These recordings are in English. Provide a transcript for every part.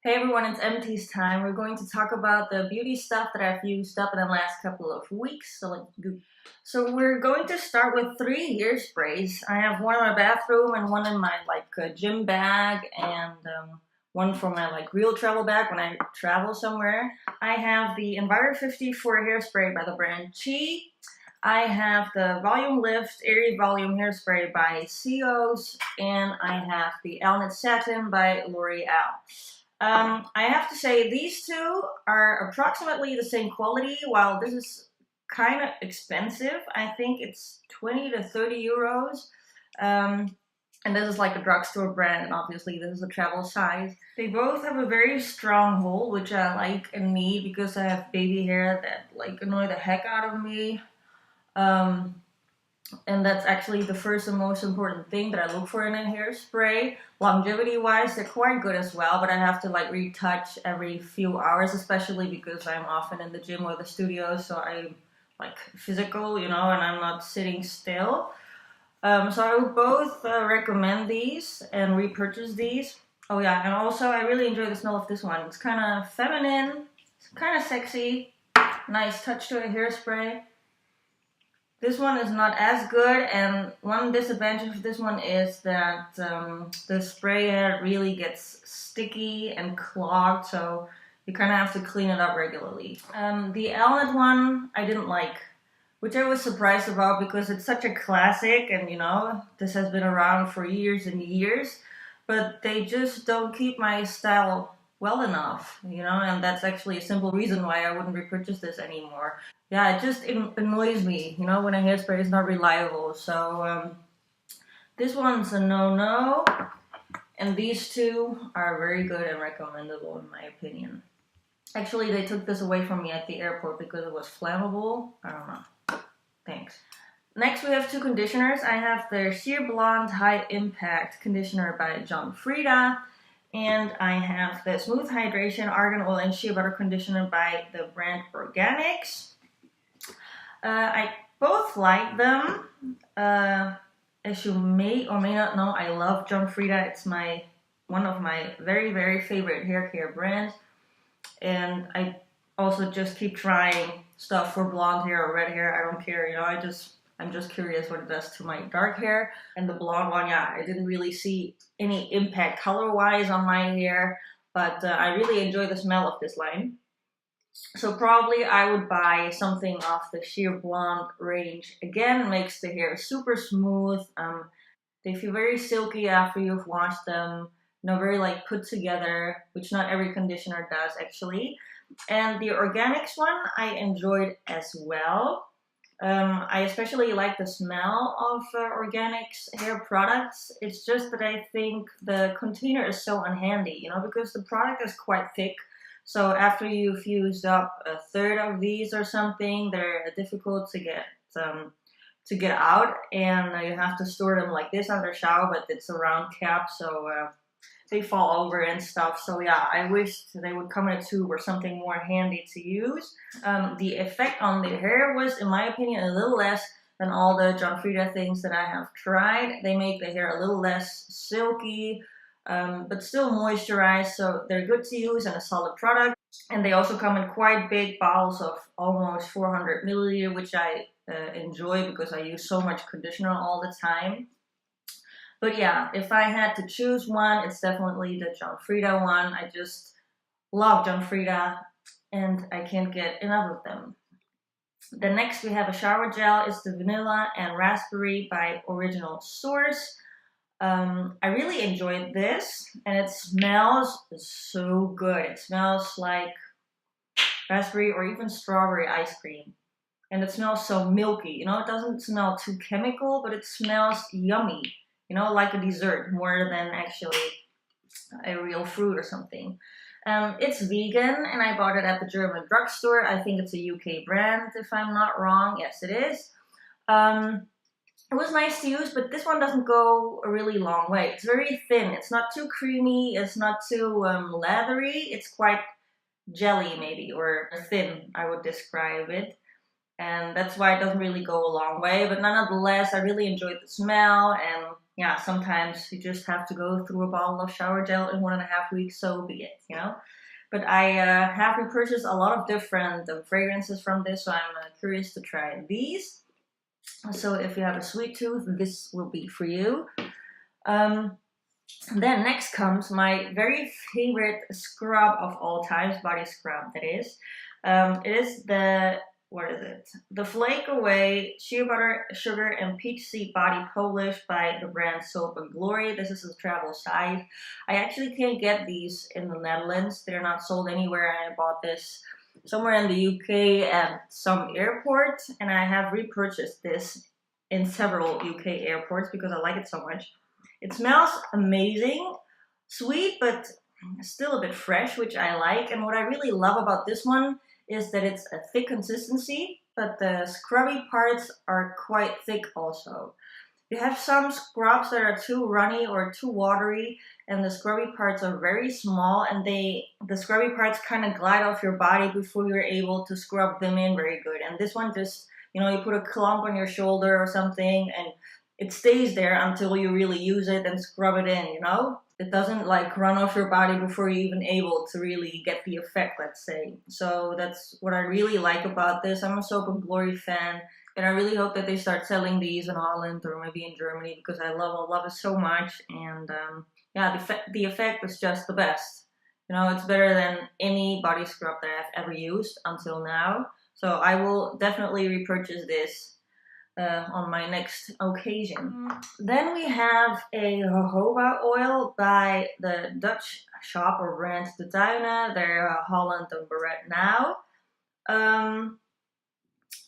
Hey everyone, it's Empties-time. We're going to talk about the beauty stuff that I've used up in the last couple of weeks. So we're going to start with 3 hairsprays. I have one in my bathroom and one in my gym bag and one for my real travel bag when I travel somewhere. I have the Enviro 54 hairspray by the brand Shea. I have the Volume Lift Airy Volume Hairspray by Syoss, and I have the Elnett Satin by L'Oreal. I have to say these two are approximately the same quality, while this is kind of expensive. I think it's 20 to 30 euros. And this is like a drugstore brand, and obviously this is a travel size. They both have a very strong hold, which I like and need because I have baby hair that annoy the heck out of me. And that's actually the first and most important thing that I look for in a hairspray. Longevity wise, they're quite good as well, but I have to retouch every few hours, especially because I'm often in the gym or the studio, so I'm physical, and I'm not sitting still. So I would both recommend these and repurchase these. Oh yeah, and also I really enjoy the smell of this one. It's kind of feminine, it's kind of sexy, nice touch to a hairspray. This one is not as good, and one disadvantage of this one is that the spray head really gets sticky and clogged, so you kind of have to clean it up regularly. The Elnett one I didn't like, which I was surprised about because it's such a classic, and this has been around for years and years, but they just don't keep my style well enough, and that's actually a simple reason why I wouldn't repurchase this anymore. Yeah, it just annoys me, when a hairspray is not reliable. So this one's a no-no, and these two are very good and recommendable in my opinion. Actually, they took this away from me at the airport because it was flammable. I don't know. Thanks. Next, we have 2 conditioners. I have the Sheer Blonde High Impact Conditioner by Frieda. And I have the Smooth Hydration Argan Oil and Shea Butter Conditioner by the brand Organix. I both like them. As you may or may not know, I love Frieda. It's one of my very, very favorite hair care brands. And I also just keep trying stuff for blonde hair or red hair. I don't care, I'm just curious what it does to my dark hair. And the blonde one, yeah, I didn't really see any impact color-wise on my hair, but I really enjoy the smell of this line. So probably I would buy something off the Sheer Blonde range. Again, makes the hair super smooth. They feel very silky after you've washed them. Very put together, which not every conditioner does actually. And the Organix one I enjoyed as well. I especially like the smell of Organix hair products. It's just that I think the container is so unhandy, because the product is quite thick. So after you've used up a third of these or something, they're difficult to get out, and you have to store them like this under shower, but it's a round cap, so they fall over and stuff. So yeah, I wish they would come in a tube or something more handy to use. The effect on the hair was, in my opinion, a little less than all the Frieda things that I have tried. They make the hair a little less silky, but still moisturized, so they're good to use and a solid product. And they also come in quite big bottles of almost 400 milliliter, which I enjoy because I use so much conditioner all the time. But yeah, if I had to choose one, it's definitely the Frieda one. I just love Frieda, and I can't get enough of them. The next we have a shower gel. It's the Vanilla and Raspberry by Original Source. I really enjoyed this, and it smells so good. It smells like raspberry or even strawberry ice cream. And it smells so milky. It doesn't smell too chemical, but it smells yummy. Like a dessert more than actually a real fruit or something. It's vegan, and I bought it at the German drugstore. I think it's a UK brand, if I'm not wrong. Yes, it is. It was nice to use, but this one doesn't go a really long way. It's very thin. It's not too creamy. It's not too leathery. It's quite jelly, maybe, or thin, I would describe it. And that's why it doesn't really go a long way. But nonetheless, I really enjoyed the smell, and yeah, sometimes you just have to go through a bottle of shower gel in 1.5 weeks, so be it, you know. But I have repurchased a lot of different fragrances from this, so I'm curious to try these. So if you have a sweet tooth, this will be for you. Then next comes my very favorite scrub of all times, body scrub that is. It is the, what is it? The Flake Away Shea Butter, Sugar and Peach Seed Body Polish by the brand Soap and Glory. This is a travel size. I actually can't get these in the Netherlands. They're not sold anywhere. I bought this somewhere in the UK at some airport, and I have repurchased this in several UK airports because I like it so much. It smells amazing, sweet, but still a bit fresh, which I like. And what I really love about this one is that it's a thick consistency, but the scrubby parts are quite thick also. You have some scrubs that are too runny or too watery, and the scrubby parts are very small, and the scrubby parts kind of glide off your body before you're able to scrub them in very good. And this one just, you know, you put a clump on your shoulder or something, and it stays there until you really use it and scrub it in, you know? It doesn't like run off your body before you're even able to really get the effect, let's say. So that's what I really like about this. I'm a Soap and Glory fan, and I really hope that they start selling these in Holland or maybe in Germany because I love it so much. And yeah, the effect is just the best. You know, it's better than any body scrub that I've ever used until now. So I will definitely repurchase this on my next occasion. Then we have a jojoba oil by the Dutch shop or brand De Tuinen. They're Holland and Barett now.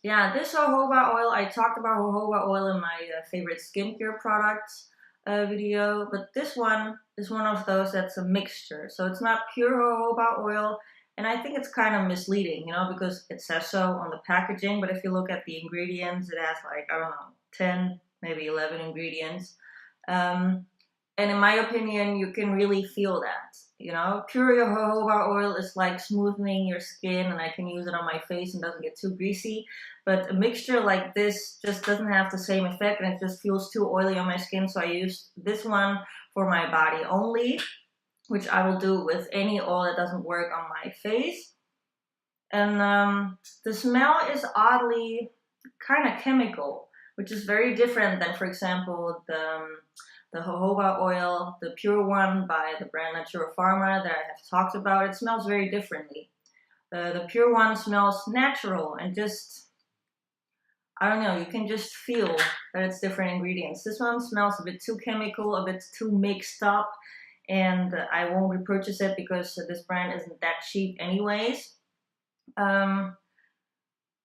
Yeah, this jojoba oil, I talked about jojoba oil in my favorite skincare products video, but this one is one of those that's a mixture. So it's not pure jojoba oil. And I think it's kind of misleading, you know, because it says so on the packaging. But if you look at the ingredients, it has like, I don't know, 10, maybe 11 ingredients. And in my opinion, you can really feel that, you know. Pure jojoba oil is like smoothing your skin, and I can use it on my face and doesn't get too greasy. But a mixture like this just doesn't have the same effect, and it just feels too oily on my skin. So I use this one for my body only, which I will do with any oil that doesn't work on my face. And the smell is oddly kind of chemical, which is very different than, for example, the jojoba oil, the pure one by the brand Natura Pharma that I have talked about. It smells very differently. The pure one smells natural and just, I don't know, you can just feel that it's different ingredients. This one smells a bit too chemical, a bit too mixed up. And I won't repurchase it because this brand isn't that cheap anyways.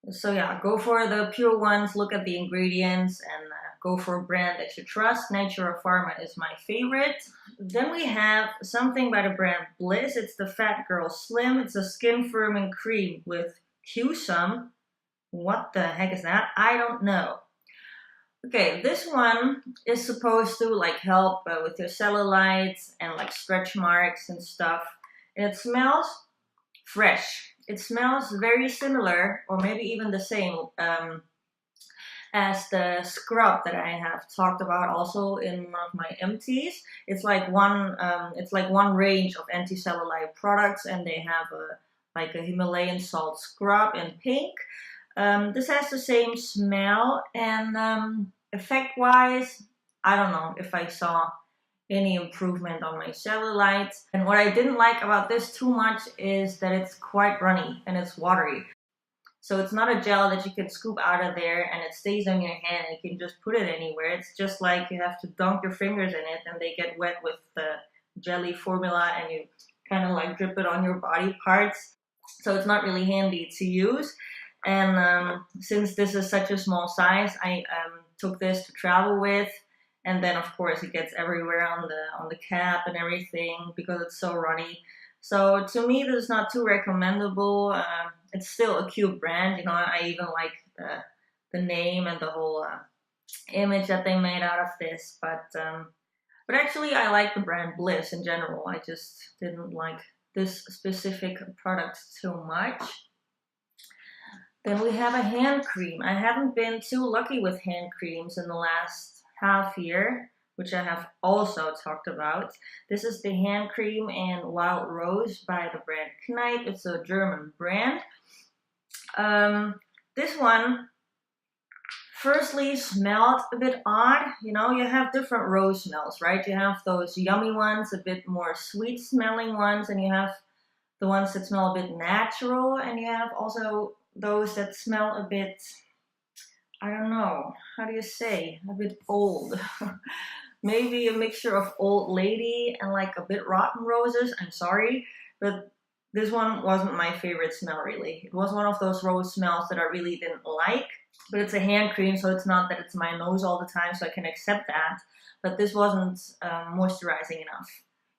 So yeah, go for the pure ones, look at the ingredients, and go for a brand that you trust. Natura Pharma is my favorite. Then we have something by the brand Bliss. It's the FatGirlSlim. It's a skin firming cream with Q-Sum. What the heck is that? I don't know. Okay, this one is supposed to like help with your cellulite and like stretch marks and stuff. And it smells fresh. It smells very similar, or maybe even the same, as the scrub that I have talked about also in one of my empties. It's like one range of anti-cellulite products, and they have like a Himalayan salt scrub in pink. This has the same smell, and effect-wise, I don't know if I saw any improvement on my cellulite. And what I didn't like about this too much is that it's quite runny and it's watery. So it's not a gel that you can scoop out of there and it stays on your hand and you can just put it anywhere. It's just like you have to dunk your fingers in it and they get wet with the jelly formula and you kind of like drip it on your body parts. So it's not really handy to use. And since this is such a small size, I took this to travel with. And then of course it gets everywhere on the cap and everything because it's so runny. So to me, this is not too recommendable. It's still a cute brand, you know. I even like the name and the whole image that they made out of this. But actually, I like the brand Bliss in general. I just didn't like this specific product too much. Then we have a hand cream. I haven't been too lucky with hand creams in the last half year, which I have also talked about. This is the hand cream in Wild Rose by the brand Kneipp. It's a German brand. This one firstly smelled a bit odd. You know, you have different rose smells, right? You have those yummy ones, a bit more sweet smelling ones, and you have the ones that smell a bit natural, and you have also those that smell a bit, I don't know, how do you say, a bit old. Maybe a mixture of old lady and like a bit rotten roses. I'm sorry, but this one wasn't my favorite smell really. It was one of those rose smells that I really didn't like, but it's a hand cream, so it's not that it's my nose all the time, so I can accept that. But this wasn't moisturizing enough.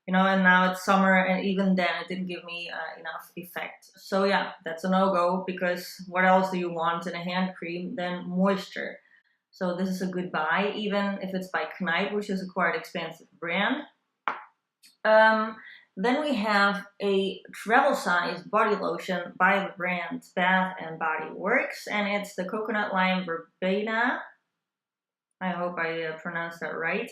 You know, and now it's summer, and even then it didn't give me enough effect. So yeah, that's a no-go, because what else do you want in a hand cream than moisture? So this is a good buy, even if it's by Kneipp, which is a quite expensive brand. Then we have a travel-size body lotion by the brand Bath & Body Works, and it's the Coconut Lime Verbena. I hope I pronounced that right.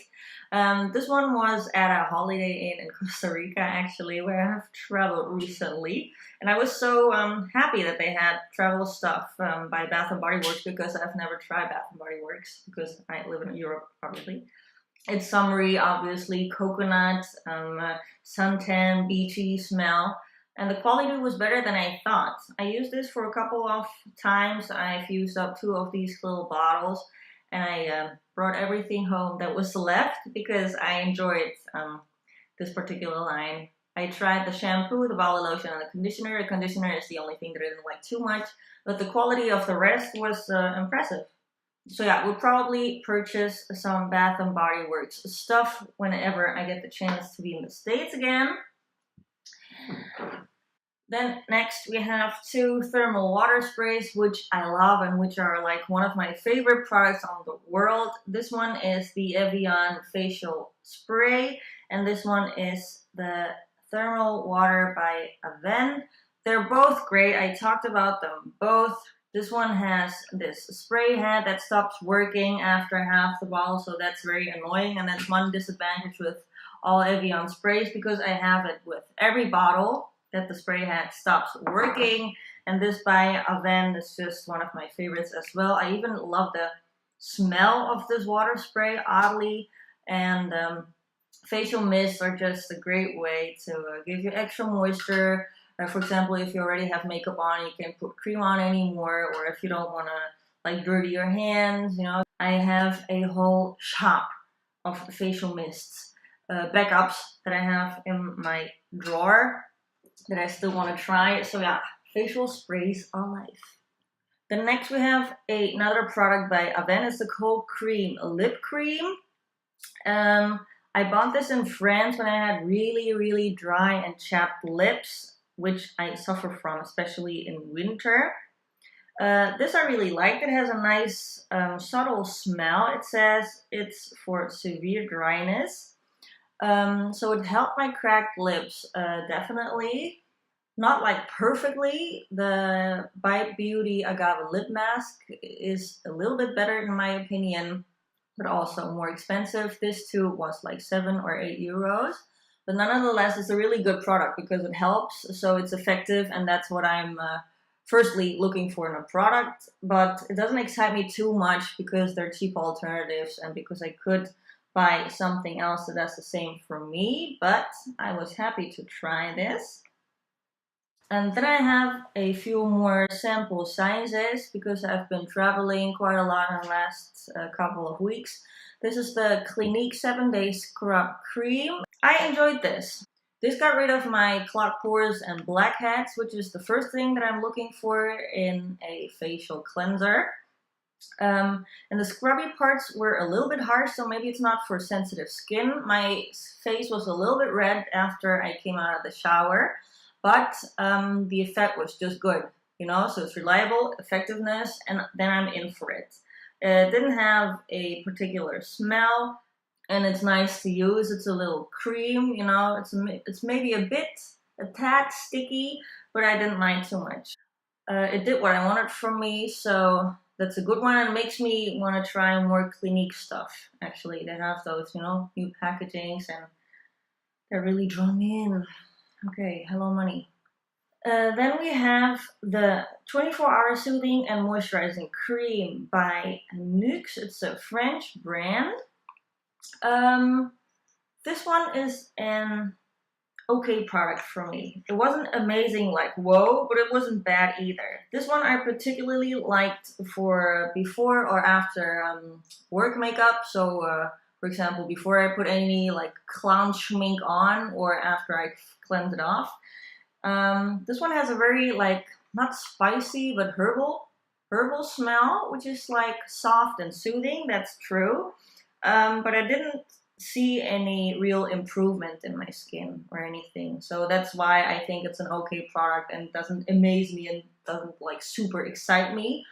This one was at a Holiday Inn in Costa Rica, actually, where I have traveled recently. And I was so happy that they had travel stuff by Bath & Body Works, because I've never tried Bath & Body Works, because I live in Europe, obviously. It's summery, obviously, coconut, suntan, beachy smell. And the quality was better than I thought. I used this for a couple of times. I've used up 2 of these little bottles. And I brought everything home that was left, because I enjoyed this particular line. I tried the shampoo, the body lotion, and the conditioner. The conditioner is the only thing that I didn't like too much, but the quality of the rest was impressive. So yeah, we'll probably purchase some Bath & Body Works stuff whenever I get the chance to be in the States again. Then next we have 2 thermal water sprays, which I love and which are like one of my favorite products on the world. This one is the Evian facial spray, and this one is the thermal water by Avene. They're both great. I talked about them both. This one has this spray head that stops working after half the bottle, so that's very annoying, and that's one disadvantage with all Evian sprays, because I have it with every bottle that the spray head stops working. And this by Avene is just one of my favorites as well. I even love the smell of this water spray, oddly. And facial mists are just a great way to give you extra moisture. For example, if you already have makeup on, you can't put cream on anymore, or if you don't want to like dirty your hands, you know. I have a whole shop of facial mists, backups that I have in my drawer that I still want to try. So yeah, facial sprays are life. Then next we have another product by Avene. It's the Cold Cream Lip Cream. I bought this in France when I had really dry and chapped lips, which I suffer from, especially in winter. This I really liked. It has a nice subtle smell. It says it's for severe dryness. So it helped my cracked lips, definitely. Not like perfectly. The Bite Beauty Agave Lip Mask is a little bit better in my opinion, but also more expensive. This too was like 7 or 8 euros. But nonetheless, it's a really good product because it helps, so it's effective, and that's what I'm firstly looking for in a product. But it doesn't excite me too much because they're cheap alternatives, and because I could buy something else that does the same for me. But I was happy to try this. And then I have a few more sample sizes because I've been traveling quite a lot in the last couple of weeks. This is the Clinique 7-Day Scrub Cream. I enjoyed this. This got rid of my clogged pores and blackheads, which is the first thing that I'm looking for in a facial cleanser. And the scrubby parts were a little bit harsh, so maybe it's not for sensitive skin. My face was a little bit red after I came out of the shower. But the effect was just good, you know, so it's reliable, effectiveness, and then I'm in for it. It didn't have a particular smell, and it's nice to use. It's a little cream, you know, it's maybe a tad sticky, but I didn't mind too much. It did what I wanted from me, so that's a good one, and makes me want to try more Clinique stuff. Actually, they have those, you know, new packagings, and they're really drawn me in. Okay, hello money. Then we have the 24-hour soothing and moisturizing cream by Nuxe. It's a French brand. This one is an okay product for me. It wasn't amazing like whoa, but it wasn't bad either. This one I particularly liked for before or after work makeup. So for example, before I put any like clown schmink on or after I cleanse it off. This one has a very like, not spicy, but herbal smell, which is like soft and soothing. That's true. But I didn't see any real improvement in my skin or anything. So that's why I think it's an okay product and doesn't amaze me and doesn't like super excite me.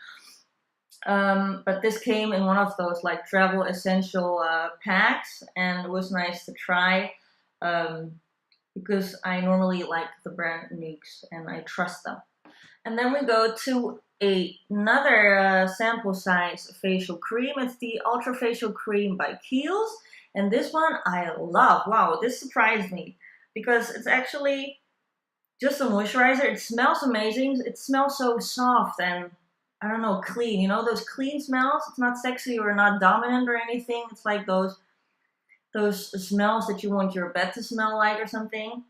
But this came in one of those like travel essential packs, and it was nice to try because I normally like the brand Nuxe and I trust them. And then we go to another sample size facial cream. It's the Ultra Facial Cream by Kiehl. And this one I love. Wow, this surprised me because it's actually just a moisturizer. It smells amazing. It smells so soft and, I don't know, clean. You know, those clean smells? It's not sexy or not dominant or anything. It's like those smells that you want your bed to smell like or something.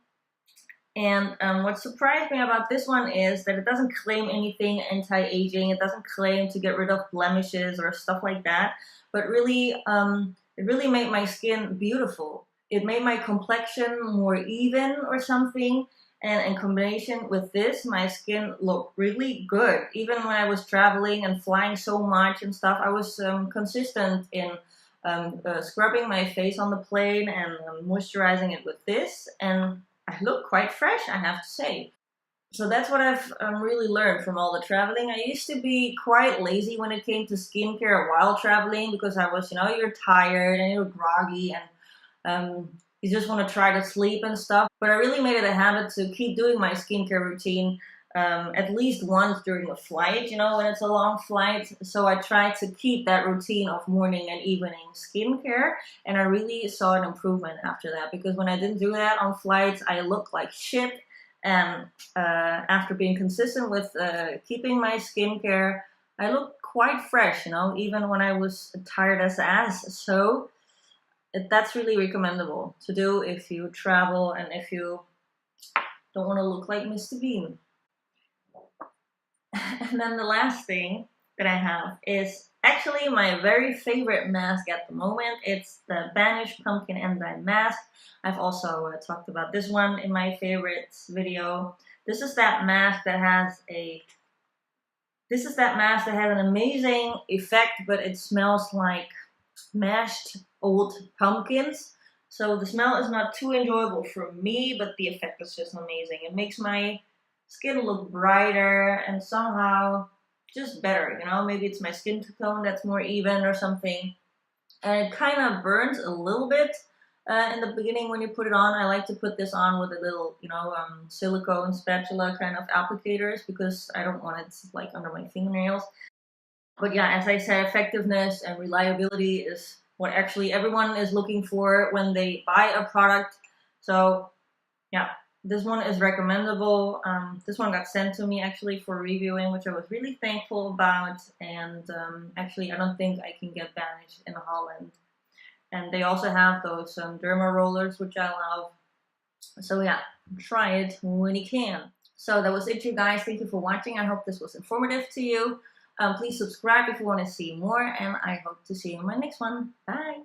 And what surprised me about this one is that it doesn't claim anything anti-aging. It doesn't claim to get rid of blemishes or stuff like that. But really, it really made my skin beautiful. It made my complexion more even or something. And in combination with this, my skin looked really good. Even when I was traveling and flying so much and stuff, I was consistent in scrubbing my face on the plane and moisturizing it with this. And I look quite fresh, I have to say. So that's what I've really learned from all the traveling. I used to be quite lazy when it came to skincare while traveling because I was, you know, you're tired and you're groggy and you just want to try to sleep and stuff. But I really made it a habit to keep doing my skincare routine at least once during a flight, you know, when it's a long flight. So I tried to keep that routine of morning and evening skincare, and I really saw an improvement after that, because when I didn't do that on flights, I looked like shit. And after being consistent with keeping my skincare, I looked quite fresh, you know, even when I was tired as ass. So that's really recommendable to do if you travel and if you don't want to look like Mr. Bean. And then the last thing that I have is actually my very favorite mask at the moment. It's the Banish Pumpkin Enzyme Mask. I've also talked about this one in my favorites video. This is that mask that has an amazing effect, but it smells like mashed old pumpkins. So the smell is not too enjoyable for me, but the effect is just amazing. It makes my skin look brighter and somehow just better, you know. Maybe it's my skin tone that's more even or something. And it kind of burns a little bit in the beginning when you put it on. I like to put this on with a little, you know, silicone spatula kind of applicators because I don't want it like under my fingernails. But yeah, as I said, effectiveness and reliability is what actually everyone is looking for when they buy a product. So yeah, this one is recommendable. This one got sent to me actually for reviewing, which I was really thankful about. And actually, I don't think I can get Banish in Holland. And they also have those derma rollers, which I love. So yeah, try it when you can. So that was it, you guys. Thank you for watching. I hope this was informative to you. Please subscribe if you want to see more, and I hope to see you in my next one. Bye!